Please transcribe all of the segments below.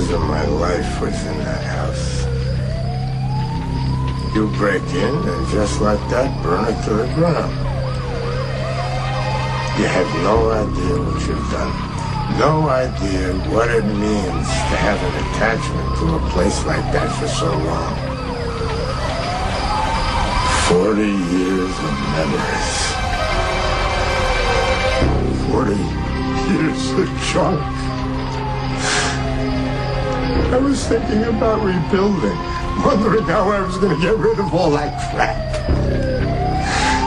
years of my life was in that house. You break in and just like that, burn it to the ground. You have no idea what you've done. No idea what it means to have an attachment to a place like that for so long. 40 years of memories. 40 years of junk. I was thinking about rebuilding, wondering how I was going to get rid of all that crap.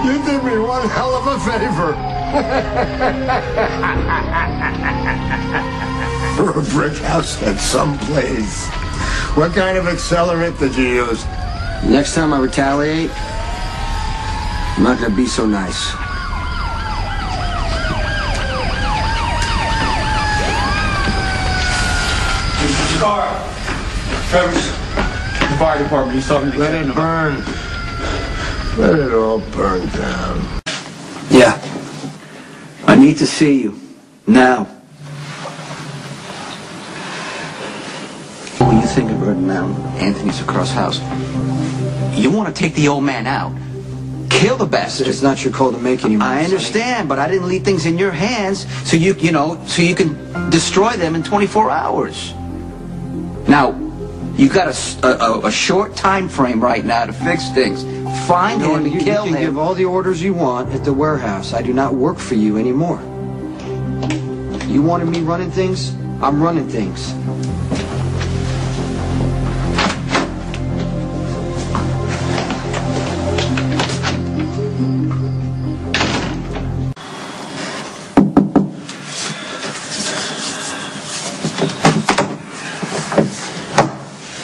You did me one hell of a favor. For a brick house at some place. What kind of accelerant did you use? Next time I retaliate, I'm not gonna be so nice. Zacchara! Trevor's the fire department. He's talking to Let it burn. Let it all burn down. Yeah. I need to see you. Now. When you think of burning down Anthony's across house, You want to take the old man out. Kill the bastard. it's not your call to make anymore. I understand, but I didn't leave things in your hands so you can destroy them in 24 hours. Now, you got a short time frame right now to fix things. Find him and kill him. You can give all the orders you want at the warehouse. I do not work for you anymore. You wanted me running things? I'm running things.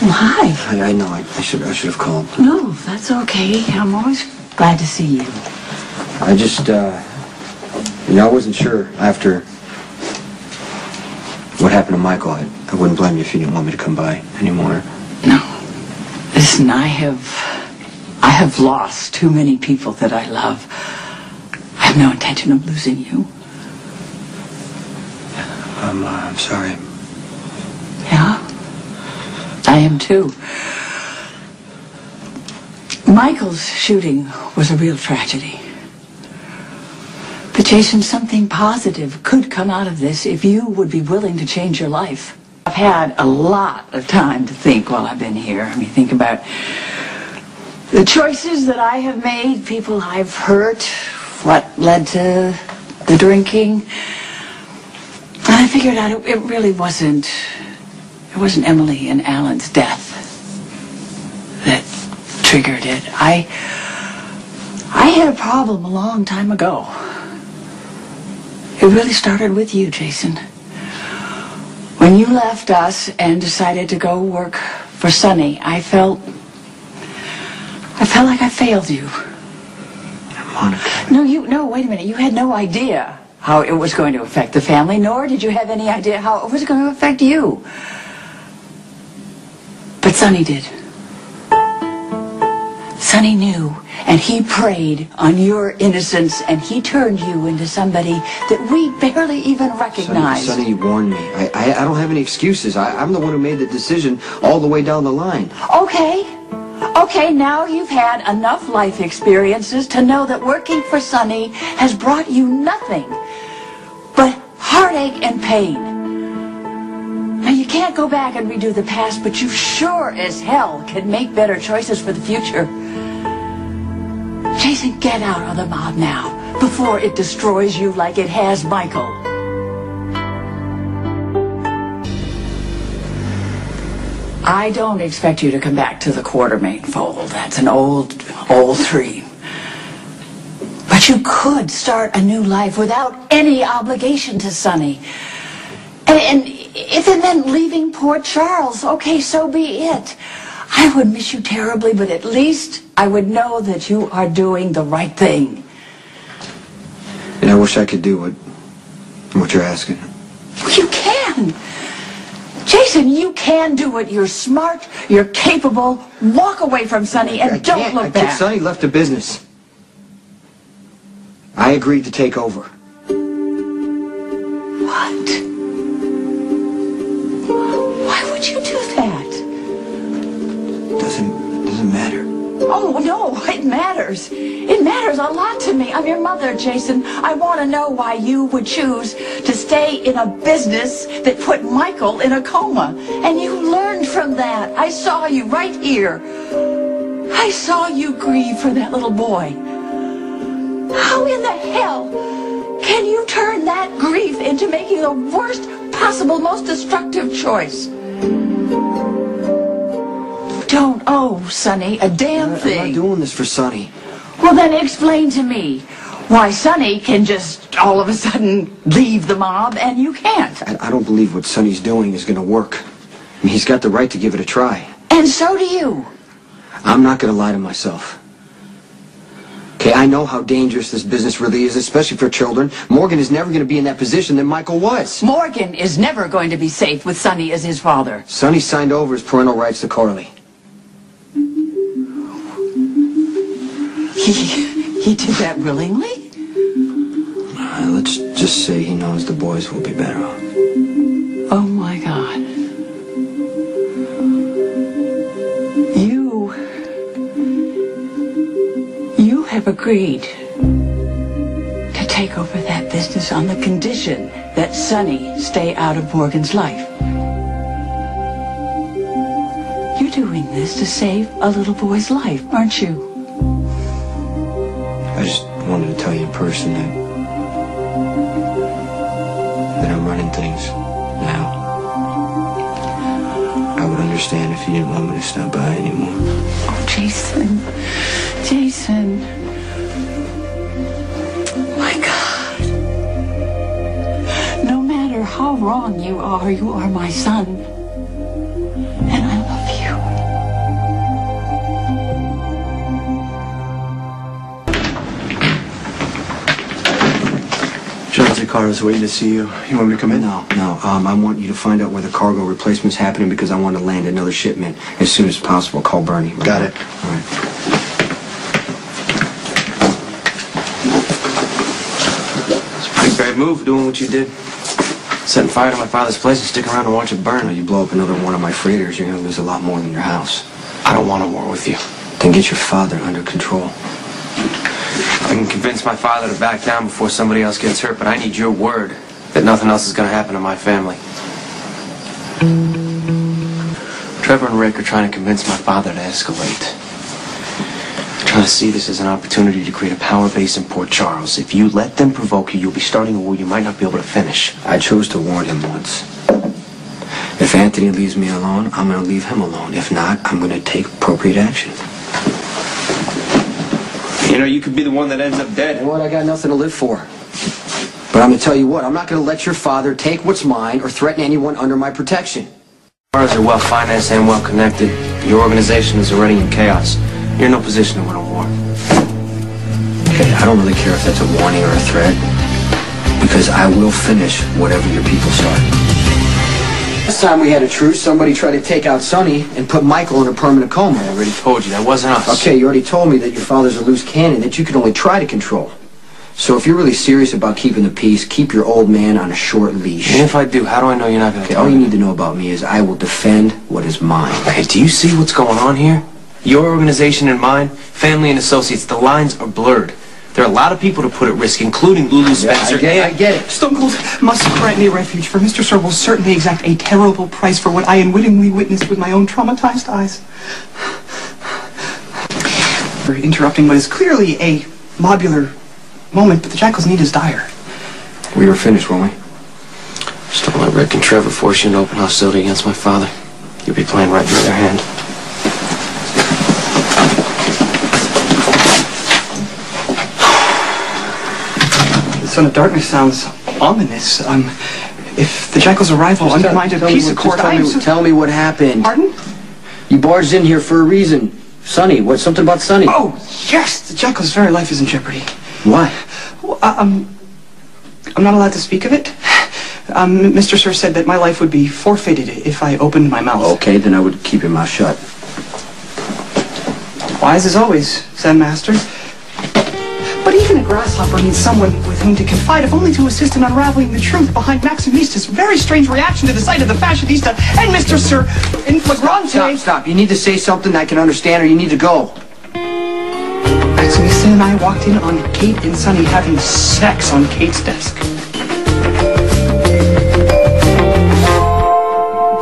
Hi. I know. I should have called. No, that's okay. I'm always glad to see you. I just, I wasn't sure after what happened to Michael. I wouldn't blame you if you didn't want me to come by anymore. No. Listen, I have lost too many people that I love. I have no intention of losing you. I'm sorry. Yeah? I am too. Michael's shooting was a real tragedy. But Jason, something positive could come out of this if you would be willing to change your life. I've had a lot of time to think while I've been here. I mean, think about the choices that I have made, people I've hurt, what led to the drinking. And I figured out it really wasn't Emily and Alan's death that triggered it. I had a problem a long time ago. It really started with you, Jason. When you left us and decided to go work for Sonny, I felt like I failed you. Monica. No, wait a minute. You had no idea how it was going to affect the family, nor did you have any idea how it was going to affect you. But Sonny did. Sonny knew, and he preyed on your innocence, and he turned you into somebody that we barely even recognized. Sonny warned me. I don't have any excuses. I'm the one who made the decision all the way down the line. Okay, now you've had enough life experiences to know that working for Sonny has brought you nothing but heartache and pain. Now, you can't go back and redo the past, but you sure as hell can make better choices for the future. Jason, get out of the mob now, before it destroys you like it has Michael. I don't expect you to come back to the Quartermain fold. That's an old dream. But you could start a new life without any obligation to Sonny. And if it meant leaving Port Charles, okay, so be it. I would miss you terribly, but at least I would know that you are doing the right thing. And I wish I could do what you're asking. You can. Jason, you can do it. You're smart, you're capable. Walk away from Sonny and don't look back. Sonny left the business. I agreed to take over. What? Why would you do that? Doesn't matter. Oh, no, it matters. It matters a lot to me. I'm your mother, Jason. I want to know why you would choose to stay in a business that put Michael in a coma. And you learned from that. I saw you right here. I saw you grieve for that little boy. How in the hell can you turn that grief into making the worst possible, most destructive choice? Don't owe Sonny a damn thing. I'm not doing this for Sonny. Well, then explain to me why Sonny can just all of a sudden leave the mob and you can't. I don't believe what Sonny's doing is going to work. I mean, he's got the right to give it a try. And so do you. I'm not going to lie to myself. Okay, I know how dangerous this business really is, especially for children. Morgan is never going to be in that position that Michael was. Morgan is never going to be safe with Sonny as his father. Sonny signed over his parental rights to Carly. He did that willingly? Let's just say he knows the boys will be better off. Oh, my God. You have agreed to take over that business on the condition that Sonny stay out of Morgan's life. You're doing this to save a little boy's life, aren't you? I just wanted to tell you in person that I'm running things now. I would understand if you didn't want me to stop by anymore. Oh, Jason. Jason. My God. No matter how wrong you are my son. And I love you. John Zacchara's waiting to see you. You want me to come in? No. I want you to find out where the cargo replacement's happening because I want to land another shipment as soon as possible. Call Bernie. Right? Got it. All right. It's a pretty brave move, doing what you did. Setting fire to my father's place and sticking around to watch it burn. Now, you blow up another one of my freighters, you're going to lose a lot more than your house. I don't want a war with you. Then get your father under control. I can convince my father to back down before somebody else gets hurt, but I need your word that nothing else is going to happen to my family. Trevor and Rick are trying to convince my father to escalate. They're trying to see this as an opportunity to create a power base in Port Charles. If you let them provoke you, you'll be starting a war you might not be able to finish. I chose to warn him once. If Anthony leaves me alone, I'm going to leave him alone. If not, I'm going to take appropriate action. You know, you could be the one that ends up dead. You know what? I got nothing to live for. But I'm going to tell you what, I'm not going to let your father take what's mine or threaten anyone under my protection. Ours are well-financed and well-connected. Your organization is already in chaos. You're in no position to win a war. Okay, I don't really care if that's a warning or a threat, because I will finish whatever your people start. Last time we had a truce, somebody tried to take out Sonny and put Michael in a permanent coma. I already told you, that wasn't us. Okay, you already told me that your father's a loose cannon that you can only try to control. So if you're really serious about keeping the peace, keep your old man on a short leash. And if I do, how do I know you're not going to Okay, all you need to know about me is I will defend what is mine. Okay, do you see what's going on here? Your organization and mine, family and associates, the lines are blurred. There are a lot of people to put at risk, including Lulu Spencer. I get it. Stone Cold must grant me refuge, for Mr. Sir will certainly exact a terrible price for what I unwittingly witnessed with my own traumatized eyes. For interrupting what is clearly a modular moment, but the Jackal's need is dire. We were finished, weren't we? Just don't let Rick and Trevor force you into open hostility against my father. You'll be playing right into their hand. The Son of Darkness sounds ominous. If the Jackal's arrival undermined a peace accord, Tell me what happened. Pardon? You barged in here for a reason. Sonny, what's something about Sonny? Oh, yes! The Jackal's very life is in jeopardy. Why? Well, I'm not allowed to speak of it. Mr. Sir said that my life would be forfeited if I opened my mouth. Okay, then I would keep your mouth shut. Wise as always, Zen Master. But But even a grasshopper needs someone with whom to confide, if only to assist in unraveling the truth behind Maximista's very strange reaction to the sight of the fashionista and Mr. Sir in flagrante. Stop. You need to say something I can understand, or you need to go. Maximista and I walked in on Kate and Sonny having sex on Kate's desk.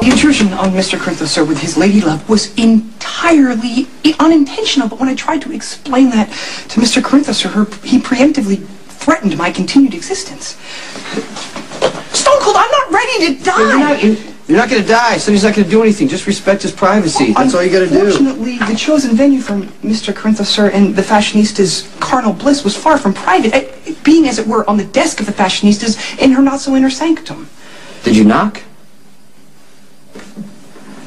The intrusion on Mr. Corinthos, sir, with his lady love was entirely unintentional, but when I tried to explain that to Mr. Corinthos, sir, he preemptively threatened my continued existence. Stone Cold, I'm not ready to die! You're not going to die. Sonny's not going to do anything. Just respect his privacy. That's all you got to do. Unfortunately, the chosen venue for Mr. Corinthos, sir, and the fashionista's carnal bliss was far from private, being, as it were, on the desk of the fashionistas in her not-so-inner sanctum. Did you knock?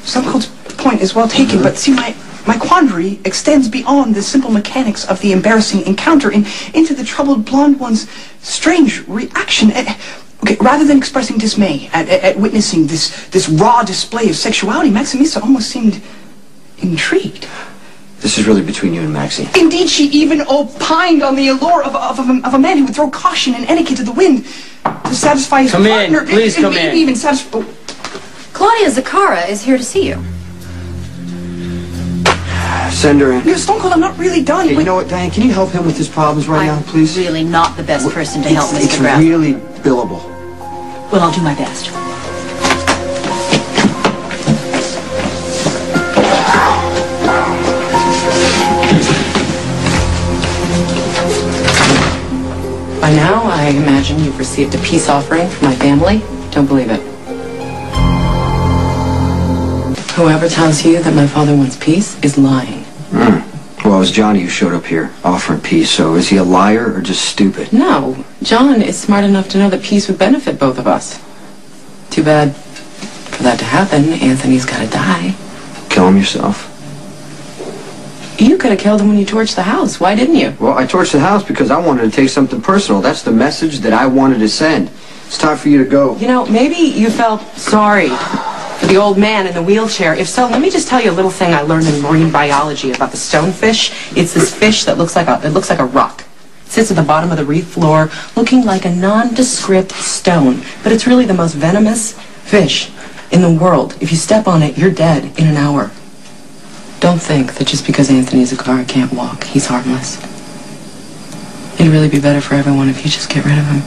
Stone Cold's point is well taken, but see, my quandary extends beyond the simple mechanics of the embarrassing encounter into the troubled blonde one's strange reaction. Okay, rather than expressing dismay at witnessing this raw display of sexuality, Maximista almost seemed intrigued. This is really between you and Maxie. Indeed, she even opined on the allure of a man who would throw caution and etiquette to the wind to satisfy his partner. Come in, please come in. Even satisfy... Claudia Zacchara is here to see you. Send her in. Yeah, Stone Cold, I'm not really done. Hey, you know what, Diane? Can you help him with his problems right now, please? I'm really not the best person to help It's Mr. Brown. really billable. Well, I'll do my best. By now, I imagine you've received a peace offering from my family. Don't believe it. Whoever tells you that my father wants peace is lying. Well, it was Johnny who showed up here offering peace, so is he a liar or just stupid? No, John is smart enough to know that peace would benefit both of us. Too bad for that to happen, Anthony's gotta die. Kill him yourself. You could have killed him when you torched the house. Why didn't you? Well, I torched the house because I wanted to take something personal. That's the message that I wanted to send. It's time for you to go. You know, maybe you felt sorry for the old man in the wheelchair. If so, let me just tell you a little thing I learned in marine biology about the stonefish. It's this fish that looks like a rock. It sits at the bottom of the reef floor, looking like a nondescript stone. But it's really the most venomous fish in the world. If you step on it, you're dead in an hour. Don't think that just because Anthony Zacchara can't walk, he's harmless. It'd really be better for everyone if you just get rid of him.